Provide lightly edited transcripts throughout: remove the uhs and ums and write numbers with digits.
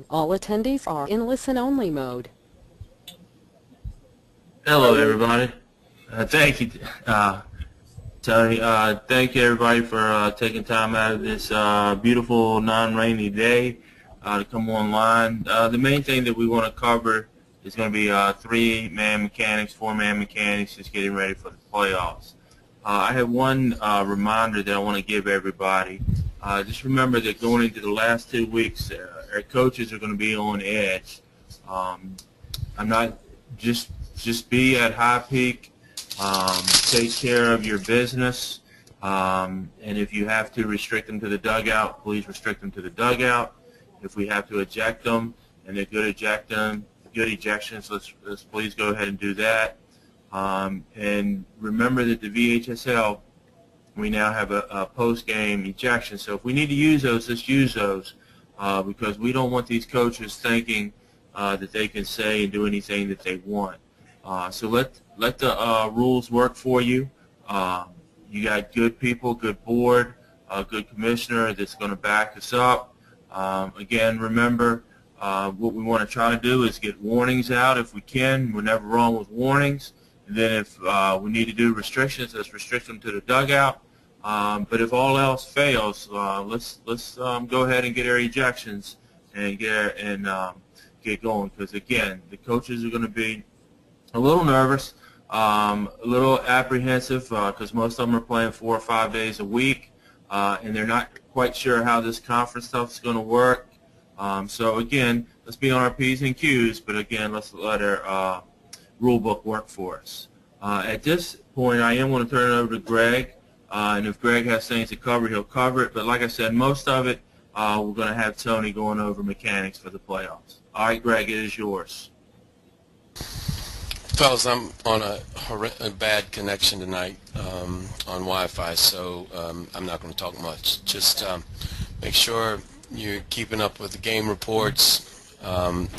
Attention, all attendees are in listen-only mode. Hello, everybody. Thank you, Tony. Thank you, everybody, for taking time out of this beautiful, non-rainy day to come online. The main thing that we want to cover is going to be 3-man mechanics, 4-man mechanics, just getting ready for the playoffs. I have one reminder that I want to give everybody. Just remember that going into the last 2 weeks, our coaches are going to be on edge. I'm not just be at high peak, take care of your business, and if you have to restrict them to the dugout, please restrict them to the dugout. If we have to eject them and they're good ejections, let's please go ahead and do that. And remember that the VHSL, we now have a post-game ejection, so if we need to use those, let's use those, because we don't want these coaches thinking that they can say and do anything that they want. So let the rules work for you. You got good people, good board, a good commissioner that's going to back us up. Again, remember, what we want to try to do is get warnings out if we can. We're never wrong with warnings. And then if we need to do restrictions, let's restrict them to the dugout. But if all else fails, let's go ahead and get our ejections and get going. Because again, the coaches are going to be a little nervous, a little apprehensive, because most of them are playing 4 or 5 days a week, and they're not quite sure how this conference stuff is going to work. So again, let's be on our P's and Q's, but again, let's let our rule book work for us. At this point, I am going to turn it over to Greg, and if Greg has things to cover, he'll cover it. But like I said, most of it, we're going to have Tony going over mechanics for the playoffs. All right, Greg, it is yours. Fellas, I'm on a bad connection tonight on Wi-Fi, so I'm not going to talk much. Just make sure you're keeping up with the game reports.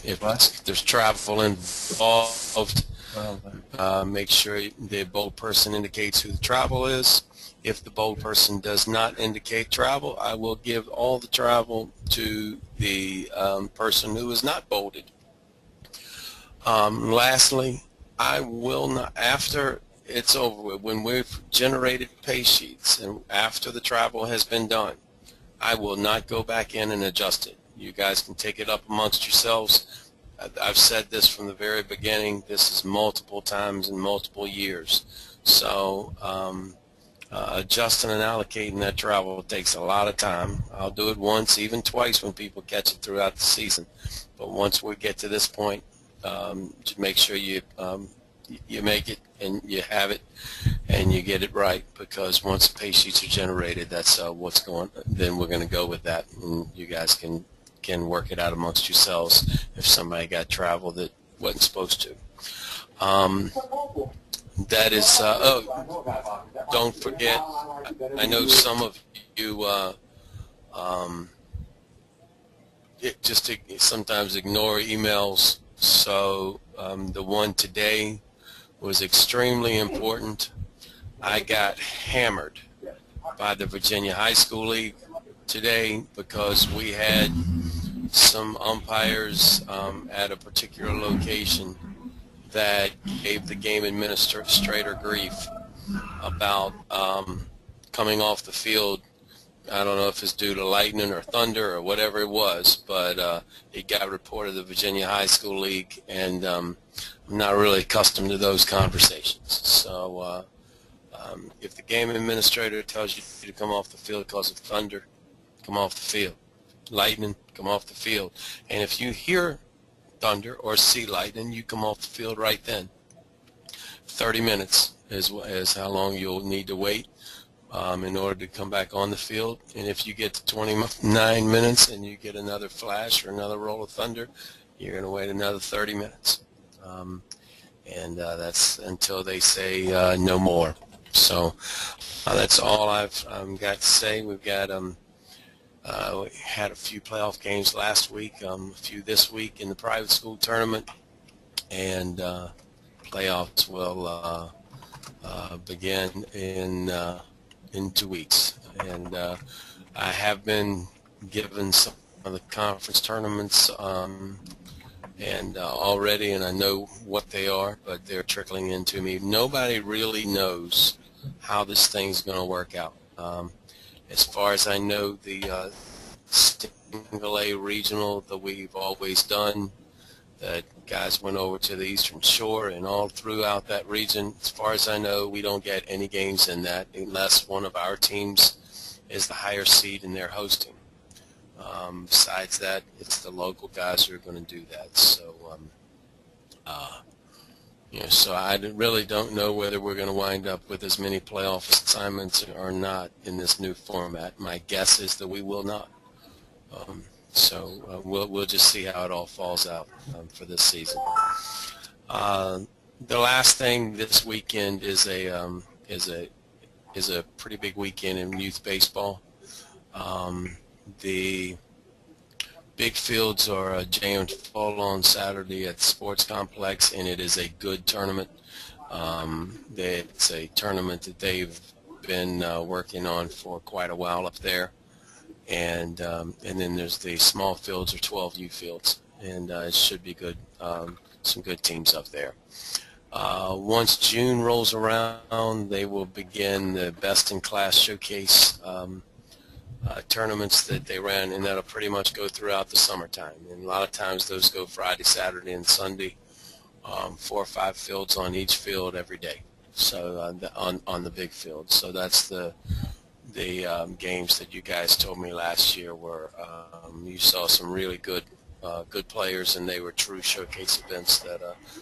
If there's travel involved, make sure the bold person indicates who the travel is. If the bold person does not indicate travel, I will give all the travel to the person who is not bolded. Lastly, I will not, after it's over with, when we've generated pay sheets and after the travel has been done, I will not go back in and adjust it. You guys can take it up amongst yourselves. I've said this from the very beginning. This is multiple times in multiple years. So adjusting and allocating that travel takes a lot of time. I'll do it once, even twice when people catch it throughout the season. But once we get to this point, to make sure you make it and you have it and you get it right, because once the pay sheets are generated, that's what's going. Then we're going to go with that, and you guys can work it out amongst yourselves if somebody got travel that wasn't supposed to. That is. Oh, don't forget. I know some of you just sometimes ignore emails. So the one today was extremely important. I got hammered by the Virginia High School League today because we had some umpires at a particular location that gave the game administrator grief about coming off the field. I don't know if it's due to lightning or thunder or whatever it was, but it got reported to the Virginia High School League, and I'm not really accustomed to those conversations. So if the game administrator tells you to come off the field because of thunder, come off the field. Lightning, come off the field. And if you hear thunder or see lightning, you come off the field right then. 30 minutes is how long you'll need to wait in order to come back on the field. And if you get to 29 minutes and you get another flash or another roll of thunder, you're going to wait another 30 minutes. And that's until they say no more. So that's all I've got to say. We've got we had a few playoff games last week, a few this week in the private school tournament, and playoffs will begin in 2 weeks. And I have been given some the conference tournaments already, and I know what they are, but they're trickling into me. Nobody really knows how this thing's going to work out. As far as I know, the single A regional that we've always done, that guys went over to the Eastern Shore and all throughout that region. As far as I know, we don't get any games in that unless one of our teams is the higher seed and they're hosting. Besides that, it's the local guys who are going to do that. So, so I really don't know whether we're going to wind up with as many playoff assignments or not in this new format. My guess is that we will not. We'll just see how it all falls out for this season. The last thing this weekend is a pretty big weekend in youth baseball. The big fields are jammed full on Saturday at the sports complex, and it is a good tournament. It's a tournament that they've been working on for quite a while up there. And then there's the small fields or 12U fields, and it should be good. Some good teams up there. Once June rolls around, they will begin the Best in Class Showcase tournaments that they ran, and that'll pretty much go throughout the summertime. And a lot of times those go Friday, Saturday, and Sunday. 4 or 5 fields on each field every day. So on the big field. So that's the games that you guys told me last year were you saw some really good players, and they were true showcase events.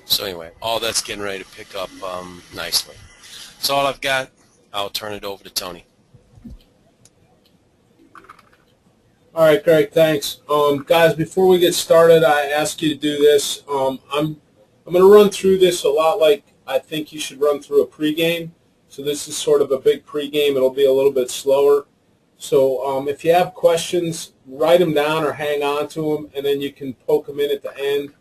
So anyway, all that's getting ready to pick up nicely. That's all I've got. I'll turn it over to Tony. All right, Greg, thanks. Guys, before we get started, I ask you to do this. I'm going to run through this a lot like I think you should run through a pregame. So this is sort of a big pregame. It'll be a little bit slower. So if you have questions, write them down or hang on to them, and then you can poke them in at the end,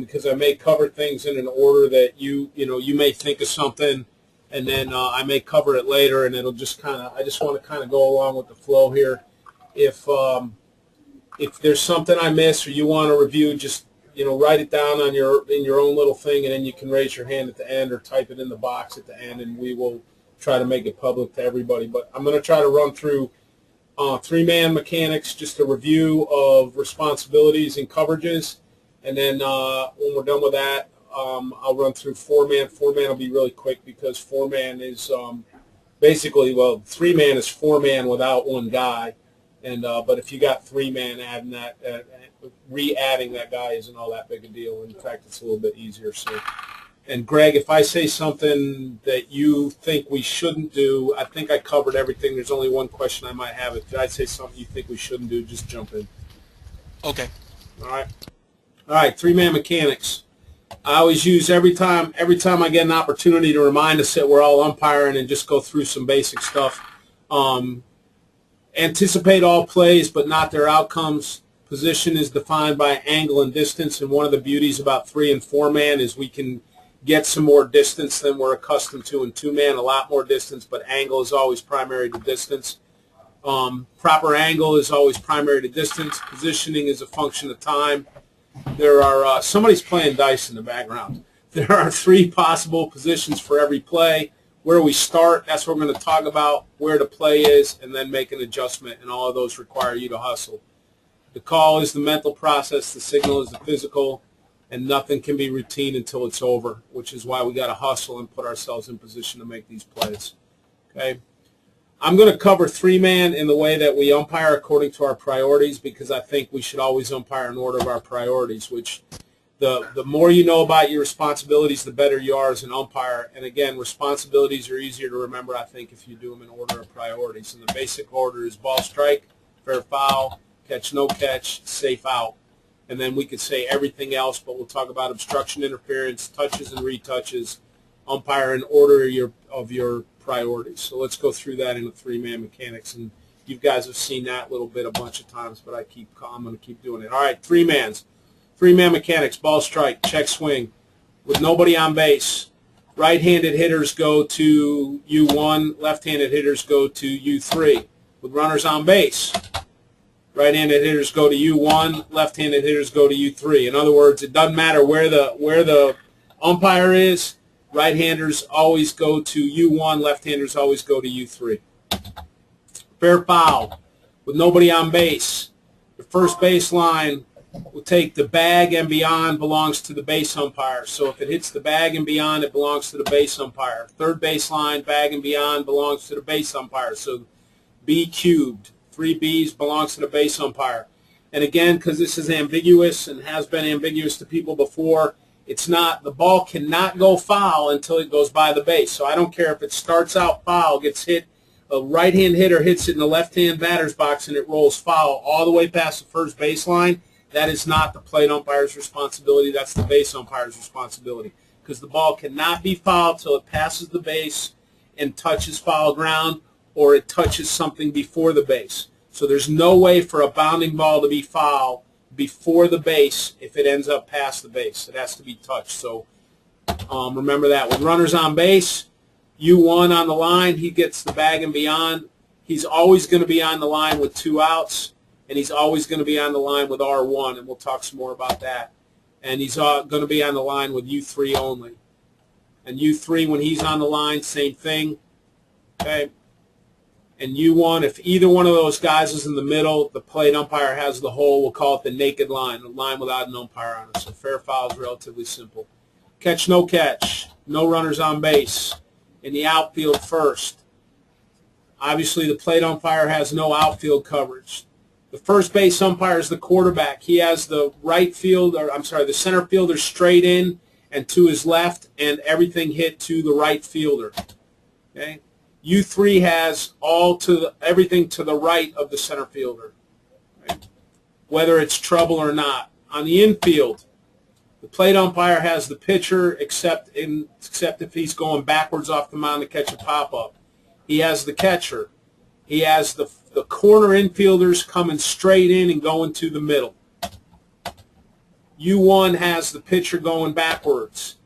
because I may cover things in an order that you may think of something, and then I may cover it later, and it'll just I just want to kind of go along with the flow here. If there's something I miss or you want to review, just write it down on in your own little thing, and then you can raise your hand at the end or type it in the box at the end, and we will try to make it public to everybody. But I'm going to try to run through 3-man mechanics, just a review of responsibilities and coverages, and then when we're done with that, I'll run through 4-man. 4-man will be really quick because 4-man is basically, 3-man is 4-man without one guy. And but if you got 3-man, adding that, re-adding that guy isn't all that big a deal. In fact, it's a little bit easier. So, and Greg, if I say something that you think we shouldn't do, I think I covered everything. There's only one question I might have. If I say something you think we shouldn't do, just jump in. Okay. All right. 3-man mechanics. I always use every time I get an opportunity to remind us that we're all umpiring and just go through some basic stuff. Anticipate all plays, but not their outcomes. Position is defined by angle and distance, and one of the beauties about 3- and 4-man is we can get some more distance than we're accustomed to in 2-man, a lot more distance, but angle is always primary to distance. Proper angle is always primary to distance. Positioning is a function of time. There are somebody's playing dice in the background. There are 3 possible positions for every play. Where we start, that's what we're going to talk about, where the play is, and then make an adjustment, and all of those require you to hustle. The call is the mental process, the signal is the physical, and nothing can be routine until it's over, which is why we got to hustle and put ourselves in position to make these plays. Okay? I'm going to cover 3-man in the way that we umpire according to our priorities, because I think we should always umpire in order of our priorities, which the more you know about your responsibilities, the better you are as an umpire. And again, responsibilities are easier to remember, I think, if you do them in order of priorities. And the basic order is ball strike, fair foul, catch no catch, safe out. And then we could say everything else, but we'll talk about obstruction, interference, touches and retouches, umpire in order of your priorities. So let's go through that in the 3-man mechanics. And you guys have seen that little bit a bunch of times, but I'm going to keep doing it. All right, 3-mans. 3-man mechanics, ball strike, check swing, with nobody on base. Right-handed hitters go to U1, left-handed hitters go to U3. With runners on base, Right-handed hitters go to U1, left-handed hitters go to U3. In other words, it doesn't matter where the umpire is. Right-handers always go to U1, left-handers always go to U3. Fair foul with nobody on base. The first baseline will take the bag and beyond belongs to the base umpire. So if it hits the bag and beyond, it belongs to the base umpire. Third baseline, bag and beyond belongs to the base umpire. So B cubed. 3 Bs belongs to the base umpire. And again, because this is ambiguous and has been ambiguous to people before, it's not, the ball cannot go foul until it goes by the base. So I don't care if it starts out foul, gets hit, a right-hand hitter hits it in the left-hand batter's box and it rolls foul all the way past the first baseline. That is not the plate umpire's responsibility. That's the base umpire's responsibility. Because the ball cannot be fouled until it passes the base and touches foul ground, or it touches something before the base. So there's no way for a bounding ball to be foul before the base if it ends up past the base. It has to be touched. So remember that. With runners on base, U1 on the line, he gets the bag and beyond. He's always going to be on the line with 2 outs, and he's always going to be on the line with R1, and we'll talk some more about that. And he's going to be on the line with U3 only. And U3, when he's on the line, same thing. Okay. And U1, if either one of those guys is in the middle, the plate umpire has the hole. We'll call it the naked line, a line without an umpire on it. So fair foul is relatively simple. Catch, no catch. No runners on base. In the outfield first. Obviously, the plate umpire has no outfield coverage. The first base umpire is the quarterback. He has the the center fielder straight in and to his left, and everything hit to the right fielder. Okay. U3 has everything to the right of the center fielder, right? Whether it's trouble or not. On the infield, the plate umpire has the pitcher, except if he's going backwards off the mound to catch a pop-up. He has the catcher. He has the corner infielders coming straight in and going to the middle. U1 has the pitcher going backwards.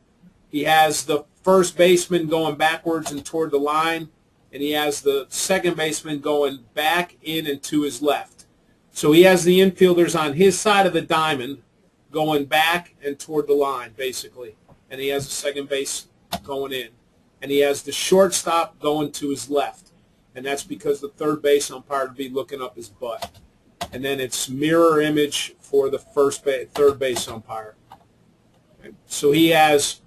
He has the first baseman going backwards and toward the line, and he has the second baseman going back in and to his left. So he has the infielders on his side of the diamond going back and toward the line, basically. And he has the second base going in. And he has the shortstop going to his left. And that's because the third base umpire would be looking up his butt. And then it's mirror image for the third base umpire. Okay. So he has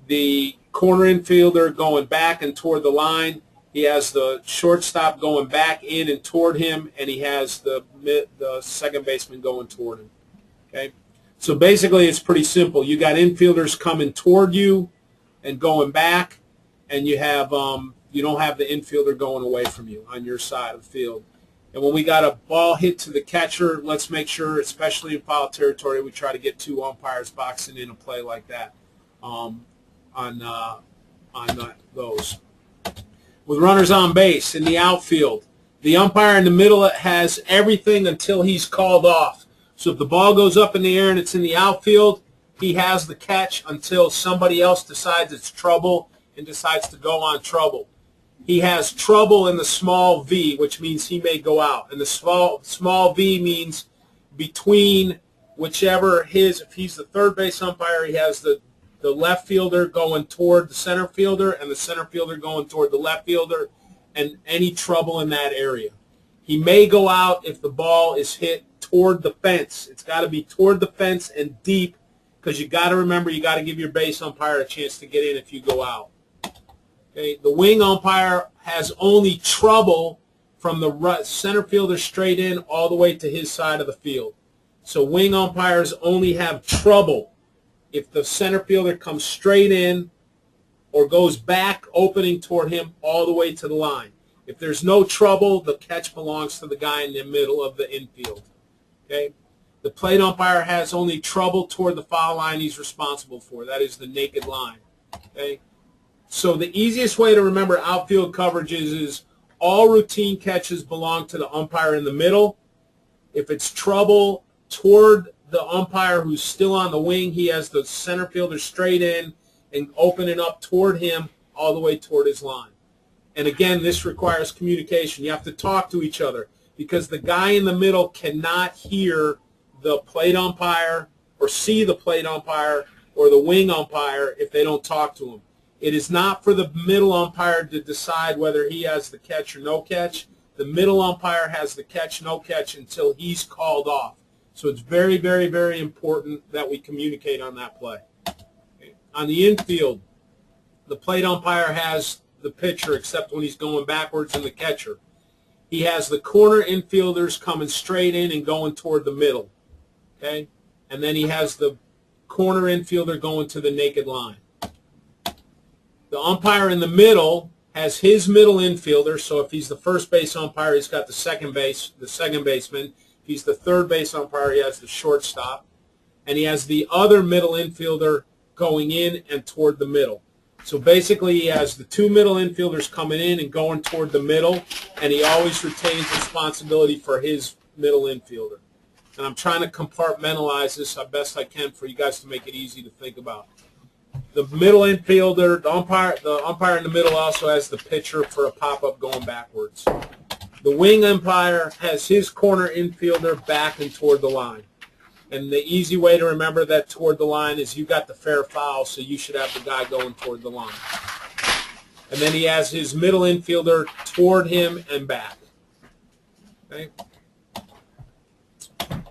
the corner infielder going back and toward the line. He has the shortstop going back in and toward him, and he has the second baseman going toward him. Okay, so basically it's pretty simple. You got infielders coming toward you and going back, and you have you don't have the infielder going away from you on your side of the field. And when we got a ball hit to the catcher, let's make sure, especially in foul territory, we try to get 2 umpires boxing in a play like that on those. With runners on base in the outfield, the umpire in the middle has everything until he's called off. So if the ball goes up in the air and it's in the outfield, he has the catch until somebody else decides it's trouble and decides to go on trouble. He has trouble in the small v, which means he may go out. And the small v means between whichever if he's the third base umpire, he has the left fielder going toward the center fielder and the center fielder going toward the left fielder, and any trouble in that area. He may go out if the ball is hit toward the fence. It's got to be toward the fence and deep, because you got to remember, you got to give your base umpire a chance to get in if you go out. Okay, the wing umpire has only trouble from the center fielder straight in all the way to his side of the field. So wing umpires only have trouble if the center fielder comes straight in or goes back opening toward him all the way to the line. If there's no trouble, the catch belongs to the guy in the middle of the infield. Okay? The plate umpire has only trouble toward the foul line he's responsible for. That is the naked line. Okay? So the easiest way to remember outfield coverages is all routine catches belong to the umpire in the middle. If it's trouble toward the umpire who's still on the wing, he has the center fielder straight in and opening up toward him all the way toward his line. And again, this requires communication. You have to talk to each other. because the guy in the middle cannot hear the plate umpire or see the plate umpire or the wing umpire if they don't talk to him. It is not for the middle umpire to decide whether he has the catch or no catch. The middle umpire has the catch, no catch until he's called off. So it's very, very, very important that we communicate on that play. Okay. On the infield, the plate umpire has the pitcher except when he's going backwards and the catcher. He has the corner infielders coming straight in and going toward the middle. Okay? And then he has the corner infielder going to the naked line. The umpire in the middle has his middle infielder, so if he's the first base umpire, he's got the second baseman. If he's the third base umpire, he has the shortstop. And he has the other middle infielder going in and toward the middle. So basically he has the two middle infielders coming in and going toward the middle, and he always retains responsibility for his middle infielder. And I'm trying to compartmentalize this as best I can for you guys to make it easy to think about. The middle infielder, the umpire in the middle also has the pitcher for a pop-up going backwards. The wing umpire has his corner infielder back and toward the line. And the easy way to remember that toward the line is you got the fair foul, so you should have the guy going toward the line. And then he has his middle infielder toward him and back. Okay?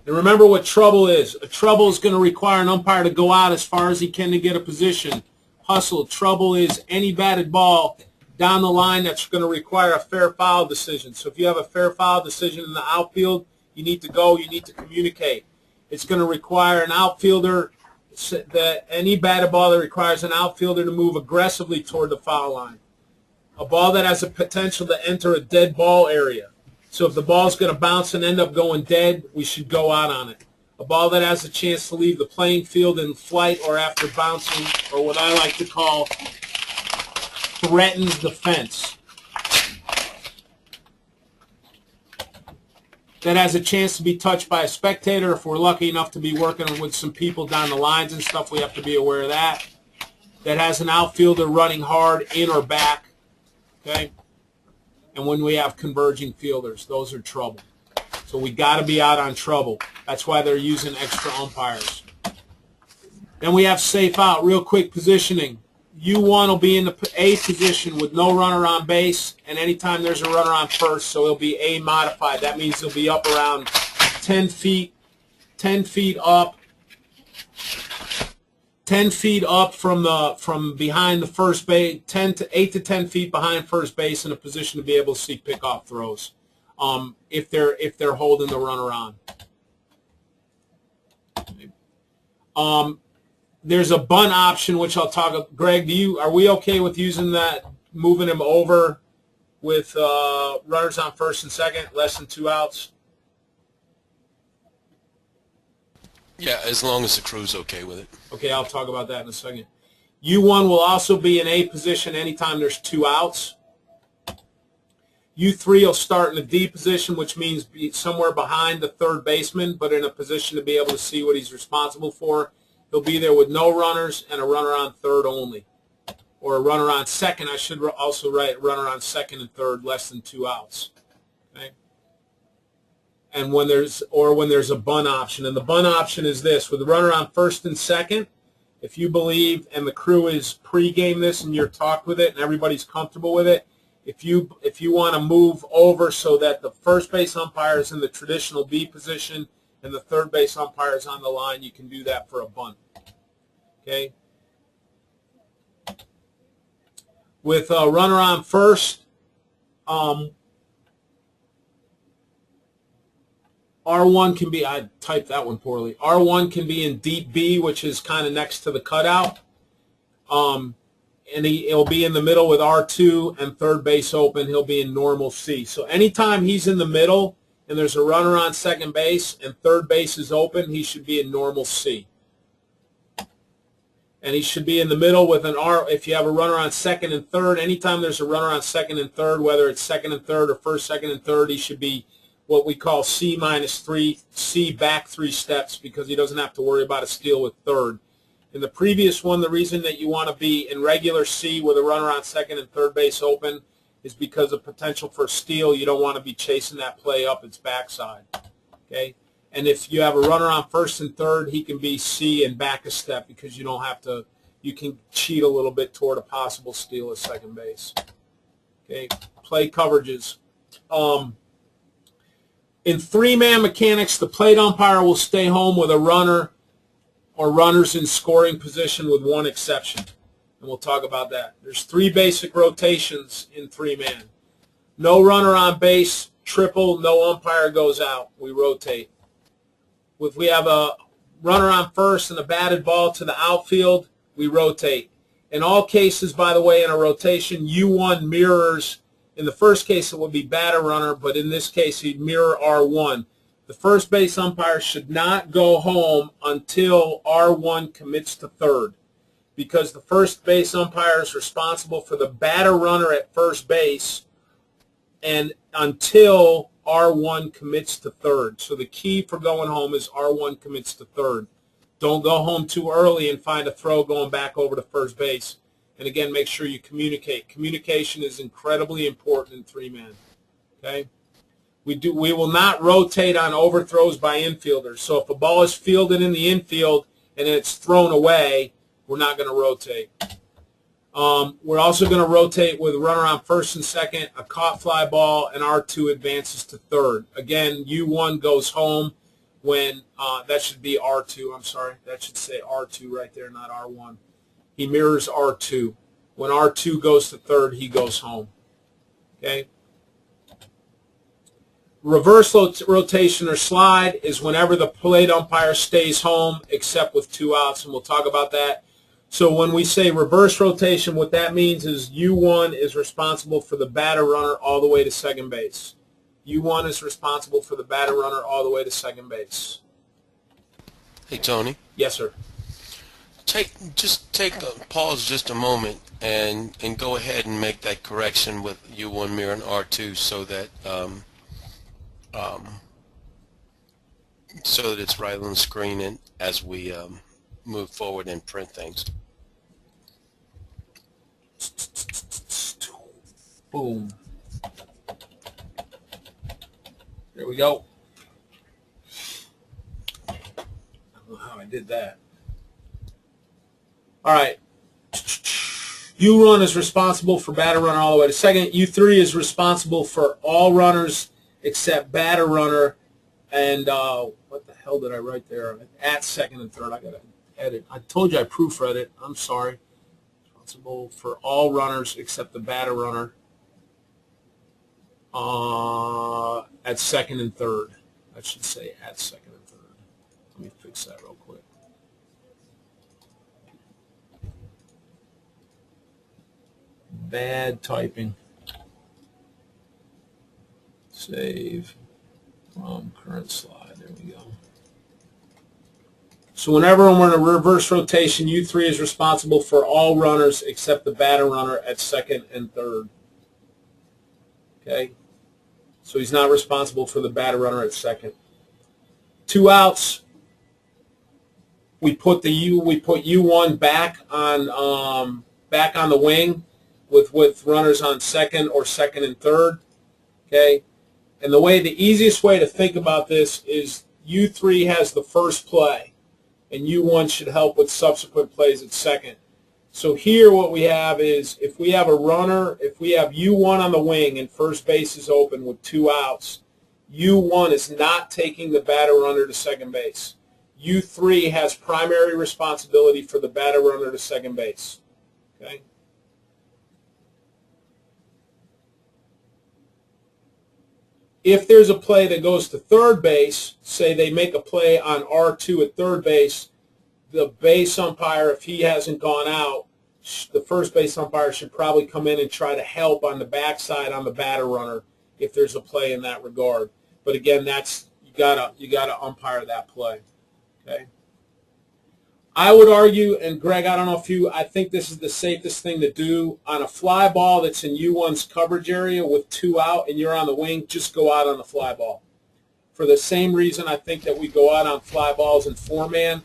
And remember what trouble is. A trouble is going to require an umpire to go out as far as he can to get a position. Hustle. Trouble is any batted ball down the line that's going to require a fair foul decision. So if you have a fair foul decision in the outfield, you need to go, you need to communicate. It's going to require an outfielder, any batted ball that requires an outfielder to move aggressively toward the foul line. A ball that has a potential to enter a dead ball area. So if the ball's going to bounce and end up going dead, we should go out on it. A ball that has a chance to leave the playing field in flight or after bouncing, or what I like to call threatens the fence. That has a chance to be touched by a spectator. If we're lucky enough to be working with some people down the lines and stuff, we have to be aware of that. That has an outfielder running hard in or back. Okay? And when we have converging fielders, those are trouble. So we got to be out on trouble. That's why they're using extra umpires. Then we have safe out, real quick positioning. U1 will be in the A position with no runner on base, and anytime there's a runner on first, so it'll be A modified. That means he'll be up around 10 feet up. 10 feet up from behind the first base, 8 to 10 feet behind first base, in a position to be able to see pickoff throws, if they're holding the runner on. There's a bunt option, which I'll talk about. Greg, are we okay with using that, moving him over with runners on first and second, less than 2 outs? Yeah, as long as the crew's okay with it. Okay, I'll talk about that in a second. U1 will also be in A position anytime there's 2 outs. U3 will start in the D position, which means be somewhere behind the third baseman, but in a position to be able to see what he's responsible for. He'll be there with no runners and a runner on third only. Or a runner on second. I should also write runner on second and third, less than 2 outs. Okay? And when there's a bunt option. And the bunt option is this. With the runner on first and second, if you believe, and the crew is pregame this and you're talked with it and everybody's comfortable with it, if you want to move over so that the first base umpire is in the traditional B position and the third base umpire is on the line, you can do that for a bunt. Okay? With a runner on first, R1 can be, I typed that one poorly. R1 can be in deep B, which is kind of next to the cutout. And he'll be in the middle with R2 and third base open. He'll be in normal C. So anytime he's in the middle and there's a runner on second base and third base is open, he should be in normal C. And he should be in the middle with an R. If you have a runner on second and third, anytime there's a runner on second and third, whether it's second and third or first, second, and third, he should be what we call C minus 3, C back 3 steps, because he doesn't have to worry about a steal with third. In the previous one, the reason that you want to be in regular C with a runner on second and third base open is because of potential for steal. You don't want to be chasing that play up its backside. Okay? And if you have a runner on first and third, he can be C and back a step because you don't have to, you can cheat a little bit toward a possible steal at second base. Okay? Play coverages. In three-man mechanics, the plate umpire will stay home with a runner or runners in scoring position with one exception. And we'll talk about that. There's three basic rotations in three-man. No runner on base, triple, no umpire goes out. We rotate. If we have a runner on first and a batted ball to the outfield, we rotate. In all cases, by the way, in a rotation, U1 mirrors. In the first case, it would be batter runner, but in this case, he'd mirror R1. The first base umpire should not go home until R1 commits to third, because the first base umpire is responsible for the batter runner at first base and until R1 commits to third. So the key for going home is R1 commits to third. Don't go home too early and find a throw going back over to first base. And again, make sure you communicate. Communication is incredibly important in three-man. Okay? We will not rotate on overthrows by infielders. So if a ball is fielded in the infield and it's thrown away, we're not going to rotate. We're also going to rotate with a runner on first and second, a caught fly ball, and R2 advances to third. Again, U1 goes home when that should be R2. I'm sorry. That should say R2 right there, not R1. He mirrors R2. When R2 goes to third, he goes home. Okay? Reverse rotation or slide is whenever the plate umpire stays home except with two outs, and we'll talk about that. So when we say reverse rotation, what that means is U1 is responsible for the batter runner all the way to second base. U1 is responsible for the batter runner all the way to second base. Hey, Tony. Yes, sir. Just take a pause just a moment and go ahead and make that correction with U1 mirror and R2 so that it's right on the screen and as we move forward and print things. Boom. There we go. I don't know how I did that. All right. U1 is responsible for batter runner all the way to second. U3 is responsible for all runners except batter runner. And what the hell did I write there? At second and third. I got to edit. I told you I proofread it. I'm sorry. Responsible for all runners except the batter runner at second and third. I should say at second and third. Let me fix that real quick. Bad typing. Save from current slide. There we go. So whenever we're in a reverse rotation, U3 is responsible for all runners except the batter runner at second and third. Okay? So he's not responsible for the batter runner at second. Two outs. We put U1 back on the wing with runners on second or second and third. Okay? And the easiest way to think about this is U3 has the first play, and U1 should help with subsequent plays at second. So here what we have is if we have a runner, if we have U1 on the wing and first base is open with two outs, U1 is not taking the batter runner to second base. U3 has primary responsibility for the batter runner to second base. Okay? If there's a play that goes to third base, say they make a play on R2 at third base, the base umpire, if he hasn't gone out, the first base umpire should probably come in and try to help on the backside on the batter runner if there's a play in that regard. But again, that's you gotta umpire that play. Okay. I would argue, and Greg, I don't know if I think this is the safest thing to do. On a fly ball that's in U1's coverage area with two out and you're on the wing, just go out on the fly ball. For the same reason I think that we go out on fly balls in four-man.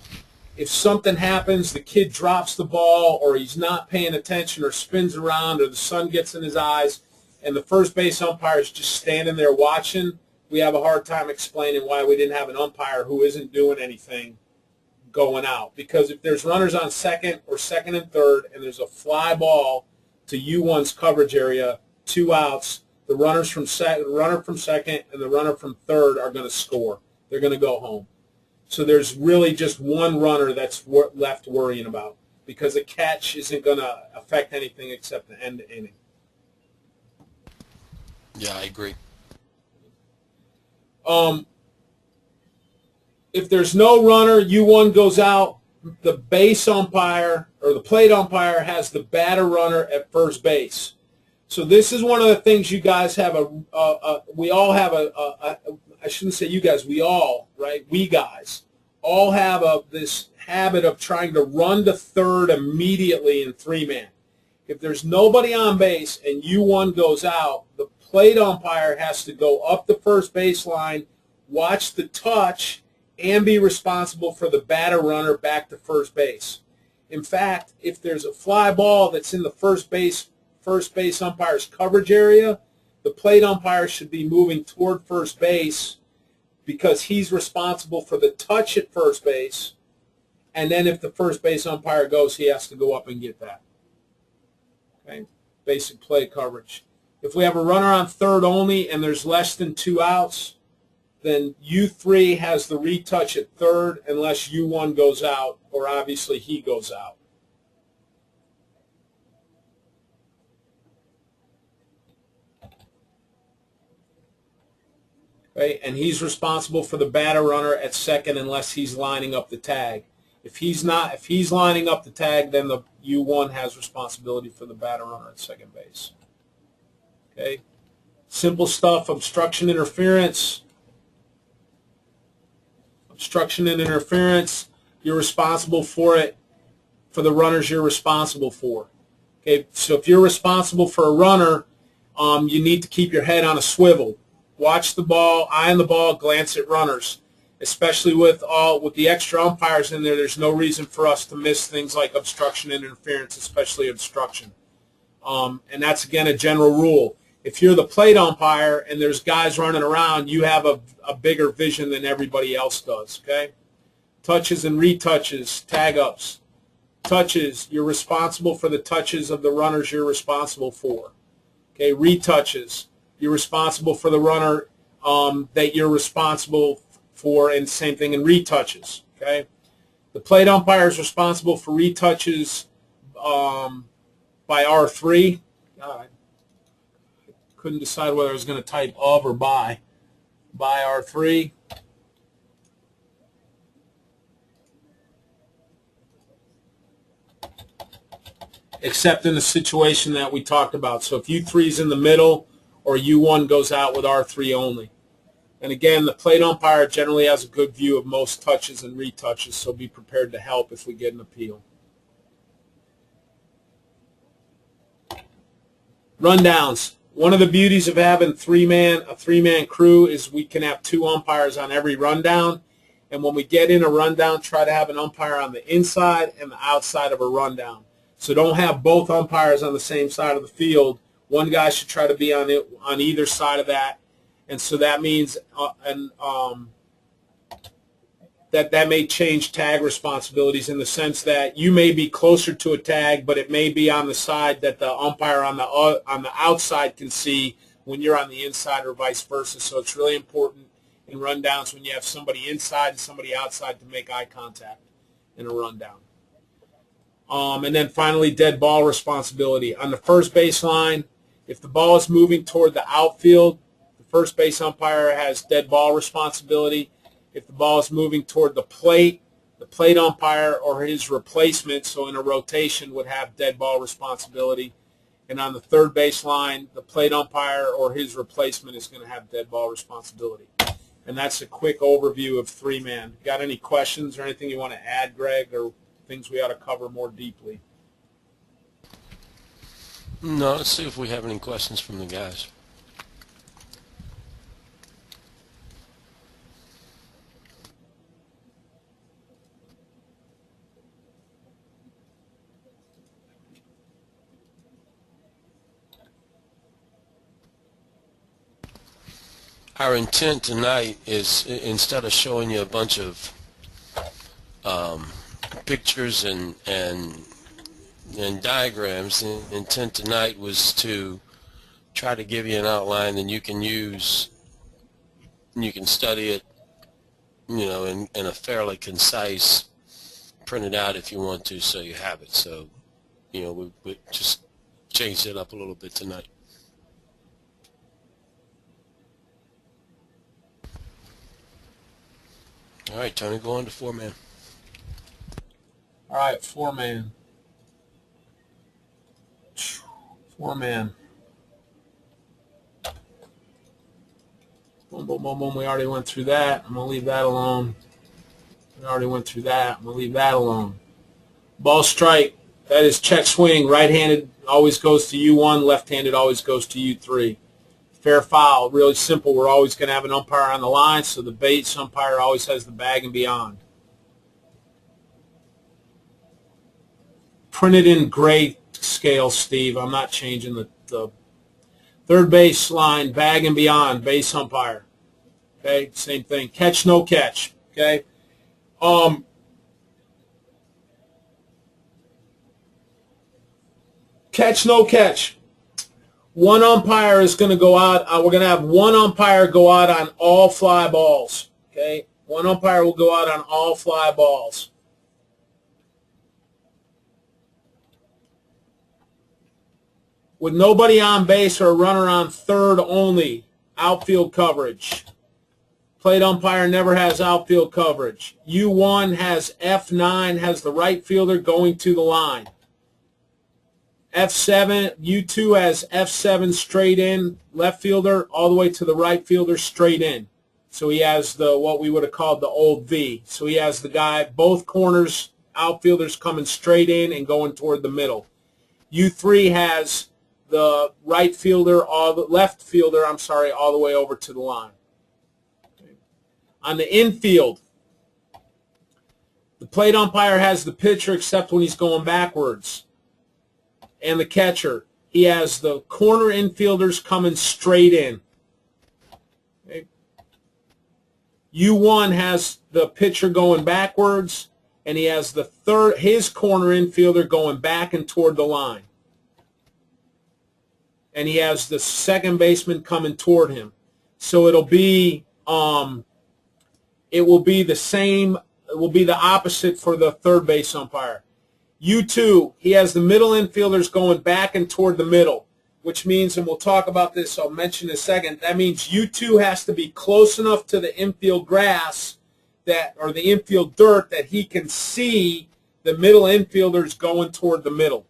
If something happens, the kid drops the ball or he's not paying attention or spins around or the sun gets in his eyes, and the first base umpire is just standing there watching, we have a hard time explaining why we didn't have an umpire who isn't doing anything going out. Because if there's runners on second or second and third and there's a fly ball to U1's coverage area, 2 outs, the runner from second and the runner from third are going to score. They're going to go home. So there's really just one runner that's left worrying about, because a catch isn't going to affect anything except the end of inning. Yeah, I agree. If there's no runner, U1 goes out, the base umpire or the plate umpire has the batter runner at first base. So this is one of the things you guys have we all have I shouldn't say you guys, we all, right? We guys all have this habit of trying to run to third immediately in 3-man. If there's nobody on base and U1 goes out, the plate umpire has to go up the first baseline, watch the touch, and be responsible for the batter runner back to first base. In fact, if there's a fly ball that's in the first base umpire's coverage area, the plate umpire should be moving toward first base because he's responsible for the touch at first base, and then if the first base umpire goes, he has to go up and get that. Okay? Basic play coverage. If we have a runner on third only and there's less than 2 outs, then U3 has the retouch at third unless U1 goes out, or obviously he goes out. Okay, and he's responsible for the batter runner at second unless he's lining up the tag. If he's lining up the tag, then the U1 has responsibility for the batter runner at second base. Okay, simple stuff. Obstruction, interference. Obstruction and interference, you're responsible for it for the runners you're responsible for. Okay, so if you're responsible for a runner, you need to keep your head on a swivel. Watch the ball, eye on the ball, glance at runners. Especially with the extra umpires in there, there's no reason for us to miss things like obstruction and interference, especially obstruction. And that's, again, a general rule. If you're the plate umpire and there's guys running around, you have a bigger vision than everybody else does, okay? Touches and retouches, tag-ups. Touches, you're responsible for the touches of the runners you're responsible for. Okay, retouches, you're responsible for the runner that you're responsible for, and same thing in retouches, okay? The plate umpire is responsible for retouches by R3. God, couldn't decide whether I was going to type of or by R3. Except in the situation that we talked about. So if U3 is in the middle or U1 goes out with R3 only. And again, the plate umpire generally has a good view of most touches and retouches, so be prepared to help if we get an appeal. Rundowns. One of the beauties of having a three-man crew is we can have 2 umpires on every rundown. And when we get in a rundown, try to have an umpire on the inside and the outside of a rundown. So don't have both umpires on the same side of the field. One guy should try to be on either side of that. And so that means that may change tag responsibilities in the sense that you may be closer to a tag, but it may be on the side that the umpire on the outside can see when you're on the inside, or vice versa. So it's really important in rundowns when you have somebody inside and somebody outside to make eye contact in a rundown. And then finally, dead ball responsibility. On the first baseline, if the ball is moving toward the outfield, the first base umpire has dead ball responsibility. If the ball is moving toward the plate umpire or his replacement, so in a rotation, would have dead ball responsibility. And on the third baseline, the plate umpire or his replacement is going to have dead ball responsibility. And that's a quick overview of three-man. Got any questions or anything you want to add, Greg, or things we ought to cover more deeply? No, let's see if we have any questions from the guys. Our intent tonight is, instead of showing you a bunch of pictures and diagrams, the intent tonight was to try to give you an outline that you can use, and you can study it, you know, in a fairly concise, print it out if you want to, so you have it. So, you know, we just changed it up a little bit tonight. All right, Tony, go on to 4-man. All right, 4-man. 4-man. Boom, boom, boom, boom. We already went through that. I'm going to leave that alone. We already went through that. I'm going to leave that alone. Ball strike. That is check swing. Right-handed always goes to U1. Left-handed always goes to U3. Fair foul. Really simple. We're always going to have an umpire on the line, so the base umpire always has the bag and beyond. Printed in gray scale, Steve. I'm not changing the third base line, bag and beyond, base umpire. Okay, same thing. Catch, no catch. Okay. Catch, no catch. One umpire is going to go out. We're going to have one umpire go out on all fly balls. Okay, one umpire will go out on all fly balls. With nobody on base or a runner on third only, outfield coverage. Plate umpire never has outfield coverage. U1 has F9, has the right fielder going to the line. F7, U2 has F7 straight in, left fielder all the way to the right fielder straight in. So he has the what we would have called the old V. So he has the guy, both corners, outfielders coming straight in and going toward the middle. U3 has the right fielder, left fielder, all the way over to the line. Okay. On the infield, the plate umpire has the pitcher except when he's going backwards. And the catcher, he has the corner infielders coming straight in. Okay. U1 has the pitcher going backwards, and he has his corner infielder going back and toward the line. And he has the second baseman coming toward him. So it will be the same. It will be the opposite for the third base umpire. U2, he has the middle infielders going back and toward the middle, which means, and we'll talk about this, I'll mention in a second, that means U2 has to be close enough to the infield grass or the infield dirt that he can see the middle infielders going toward the middle.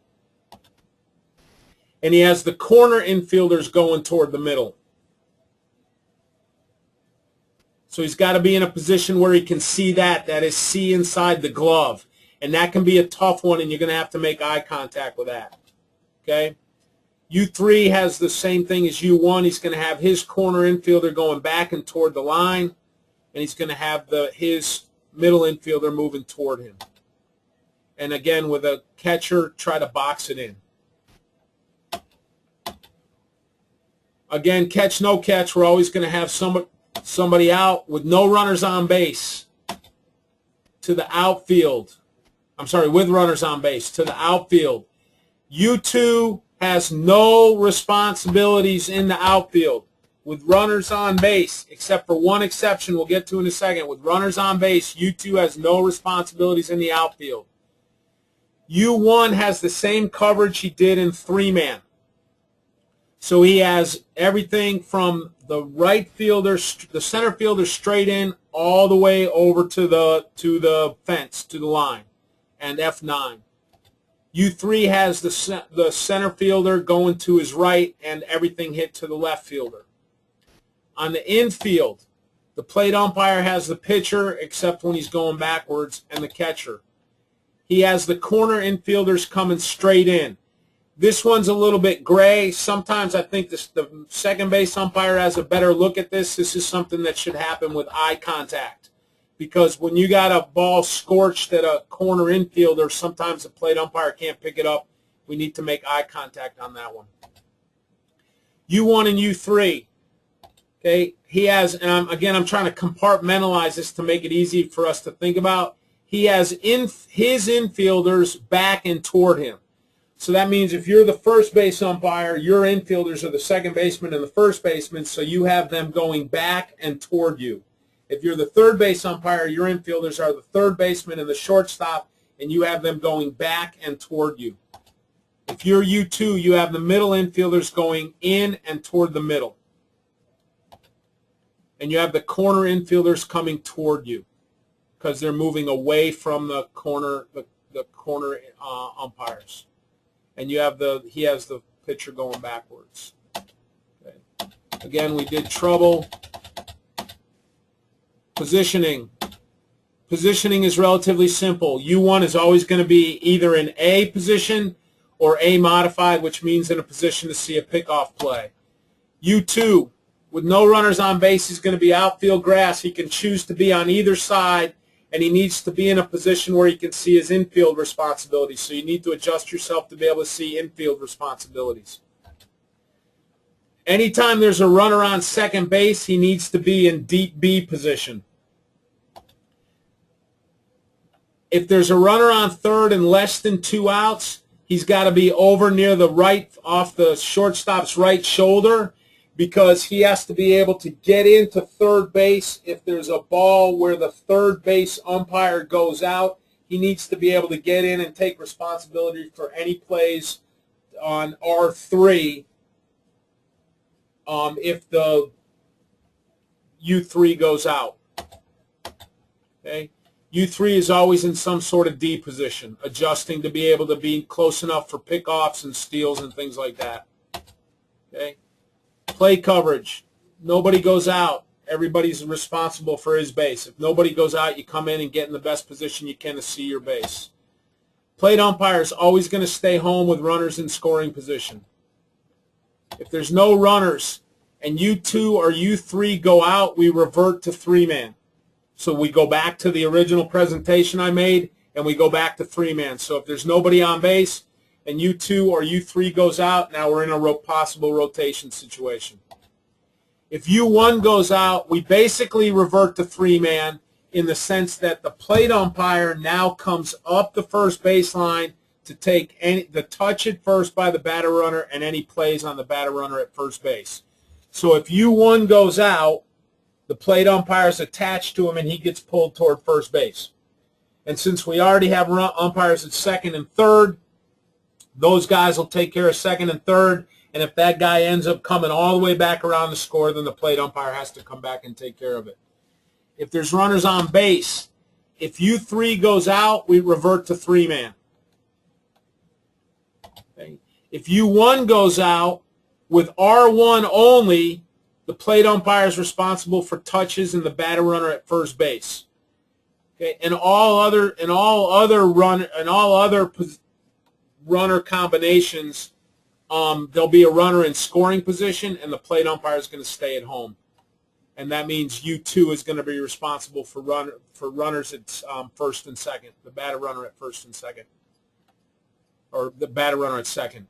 And he has the corner infielders going toward the middle. So he's got to be in a position where he can see that is, see inside the glove. And that can be a tough one, and you're going to have to make eye contact with that. Okay? U3 has the same thing as U1. He's going to have his corner infielder going back and toward the line, and he's going to have his middle infielder moving toward him. And again, with a catcher, try to box it in. Again, catch, no catch. We're always going to have somebody out with no runners on base to the outfield. With runners on base to the outfield. U2 has no responsibilities in the outfield with runners on base, except for one exception we'll get to in a second. With runners on base, U2 has no responsibilities in the outfield. U1 has the same coverage he did in 3-man. So he has everything from the right fielder, the center fielder straight in, all the way over to the fence, to the line. And F9. U3 has the center fielder going to his right and everything hit to the left fielder. On the infield, the plate umpire has the pitcher except when he's going backwards and the catcher. He has the corner infielders coming straight in. This one's a little bit gray. Sometimes I think the second base umpire has a better look at this. This is something that should happen with eye contact. Because when you got a ball scorched at a corner infielder, sometimes the plate umpire can't pick it up. We need to make eye contact on that one. U1 and U3. Okay, he has, and I'm trying to compartmentalize this to make it easy for us to think about. He has his infielders back and toward him. So that means if you're the first base umpire, your infielders are the second baseman and the first baseman, so you have them going back and toward you. If you're the third base umpire, your infielders are the third baseman and the shortstop, and you have them going back and toward you. If you're U2, you have the middle infielders going in and toward the middle. And you have the corner infielders coming toward you because they're moving away from the corner umpires. And you have he has the pitcher going backwards. Okay. Again, we did trouble. Positioning. Positioning is relatively simple. U1 is always going to be either in A position or A modified, which means in a position to see a pickoff play. U2, with no runners on base, he's going to be outfield grass. He can choose to be on either side, and he needs to be in a position where he can see his infield responsibilities. So you need to adjust yourself to be able to see infield responsibilities. Anytime there's a runner on second base, he needs to be in deep B position. If there's a runner on third and less than 2 outs, he's got to be over near the right, off the shortstop's right shoulder, because he has to be able to get into third base. If there's a ball where the third base umpire goes out, he needs to be able to get in and take responsibility for any plays on R3 if the U3 goes out. Okay? U3 is always in some sort of D position, adjusting to be able to be close enough for pickoffs and steals and things like that. Okay? Play coverage. Nobody goes out. Everybody's responsible for his base. If nobody goes out, you come in and get in the best position you can to see your base. Plate umpire is always going to stay home with runners in scoring position. If there's no runners and U2 or U3 go out, we revert to 3-man. So we go back to the original presentation I made, and we go back to 3-man. So if there's nobody on base and U2 or U3 goes out, now we're in a possible rotation situation. If U1 goes out, we basically revert to 3-man in the sense that the plate umpire now comes up the first baseline to take the touch at first by the batter runner and any plays on the batter runner at first base. So if U1 goes out, the plate umpire is attached to him and he gets pulled toward first base. And since we already have umpires at second and third, those guys will take care of second and third. And if that guy ends up coming all the way back around the score, then the plate umpire has to come back and take care of it. If there's runners on base, if U3 goes out, we revert to 3-man. Okay. If U1 goes out, with R1 only, the plate umpire is responsible for touches and the batter runner at first base. Okay, and all other runner combinations, there'll be a runner in scoring position, and the plate umpire is going to stay at home, and that means U2 is going to be responsible for runners at first and second, the batter runner at first and second, or the batter runner at second,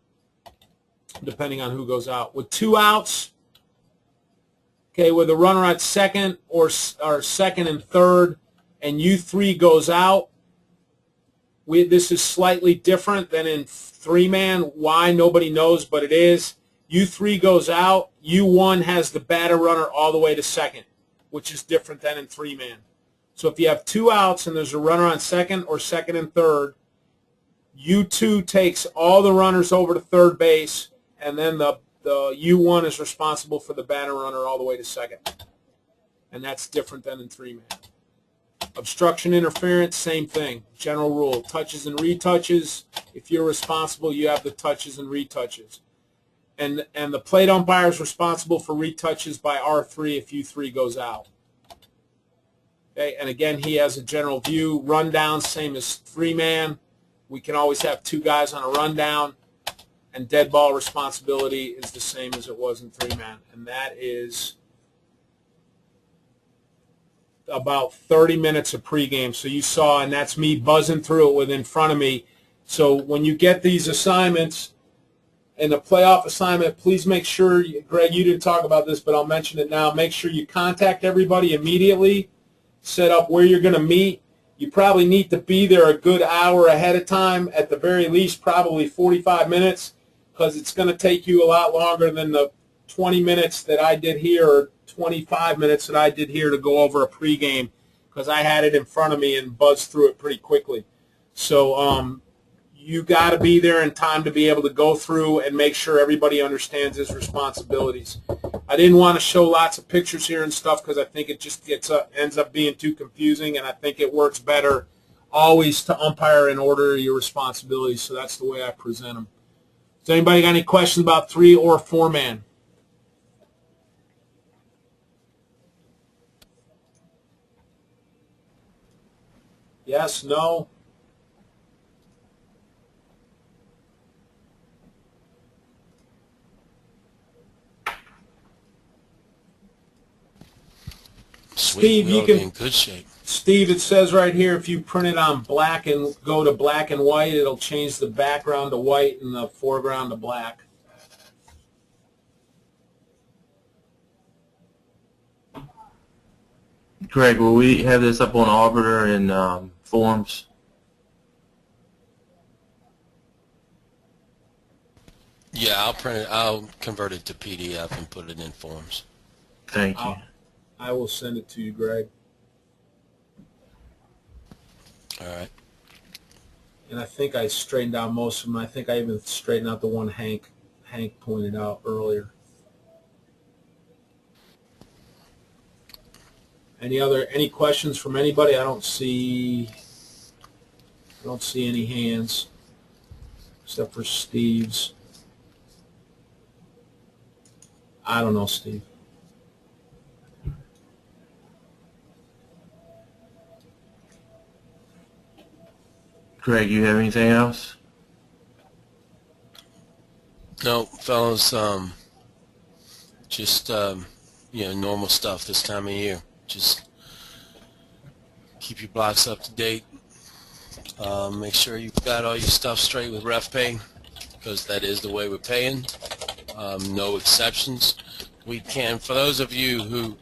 depending on who goes out. With 2 outs. Okay, with a runner at second or second and third, and U3 goes out, this is slightly different than in 3-man. Why? Nobody knows, but it is. U3 goes out, U1 has the batter runner all the way to second, which is different than in 3-man. So if you have 2 outs and there's a runner on second or second and third, U2 takes all the runners over to third base, and then the U1 is responsible for the batter runner all the way to second. And that's different than in 3-man. Obstruction interference, same thing. General rule, touches and retouches. If you're responsible, you have the touches and retouches. And the plate umpire is responsible for retouches by R3 if U3 goes out. Okay, and again, he has a general view. Rundown, same as 3-man. We can always have 2 guys on a rundown. And dead ball responsibility is the same as it was in 3-man. And that is about 30 minutes of pregame. So you saw, and that's me buzzing through it with in front of me. So when you get these assignments, in a playoff assignment, please make sure, Greg, you didn't talk about this, but I'll mention it now. Make sure you contact everybody immediately, set up where you're going to meet. You probably need to be there a good hour ahead of time, at the very least probably 45 minutes, because it's going to take you a lot longer than the 20 minutes that I did here or 25 minutes that I did here to go over a pregame, because I had it in front of me and buzzed through it pretty quickly. So you got to be there in time to be able to go through and make sure everybody understands his responsibilities. I didn't want to show lots of pictures here and stuff because I think it just ends up being too confusing, and I think it works better always to umpire and order your responsibilities, so that's the way I present them. Does anybody got any questions about 3 or 4-man? Yes, no? Steve, you can. In good shape. Steve, it says right here, if you print it on black and go to black and white, it'll change the background to white and the foreground to black. Greg, will we have this up on Arbiter in forms? Yeah, I'll print it. I'll convert it to PDF and put it in forms. Thank you. I will send it to you, Greg. All right. And I think I straightened out most of them. I think I even straightened out the one Hank pointed out earlier. Any questions from anybody? I don't see any hands except for Steve's. I don't know, Steve. Greg, you have anything else? No, fellas, just normal stuff this time of year. Just keep your blocks up to date. Make sure you've got all your stuff straight with ref pay, because that is the way we're paying. No exceptions. We can, for those of you who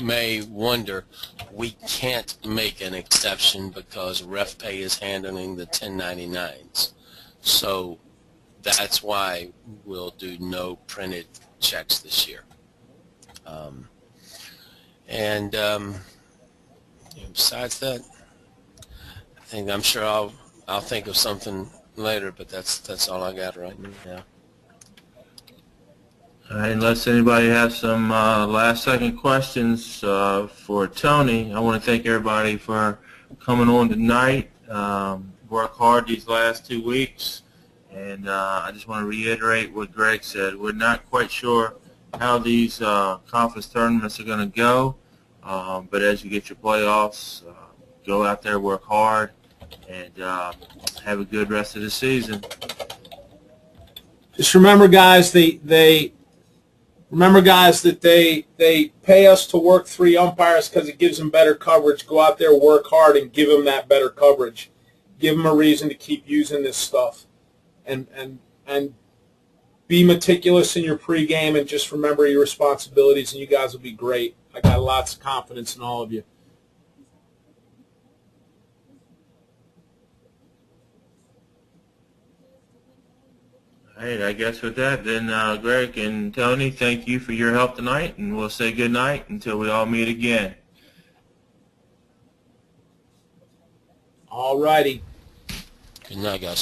may wonder, we can't make an exception because ref pay is handling the 1099s. So that's why we'll do no printed checks this year. Besides that, I'm sure I'll think of something later, but that's all I got right now. All right, unless anybody has some last-second questions for Tony, I want to thank everybody for coming on tonight. Work hard these last 2 weeks, and I just want to reiterate what Greg said. We're not quite sure how these conference tournaments are going to go, but as you get your playoffs, go out there, work hard, and have a good rest of the season. Just remember, guys, that they pay us to work 3 umpires because it gives them better coverage. Go out there, work hard, and give them that better coverage. Give them a reason to keep using this stuff, and be meticulous in your pregame, and just remember your responsibilities, and you guys will be great. I got lots of confidence in all of you. All right, I guess with that, then Greg and Tony, thank you for your help tonight, and we'll say good night until we all meet again. All righty. Good night, guys.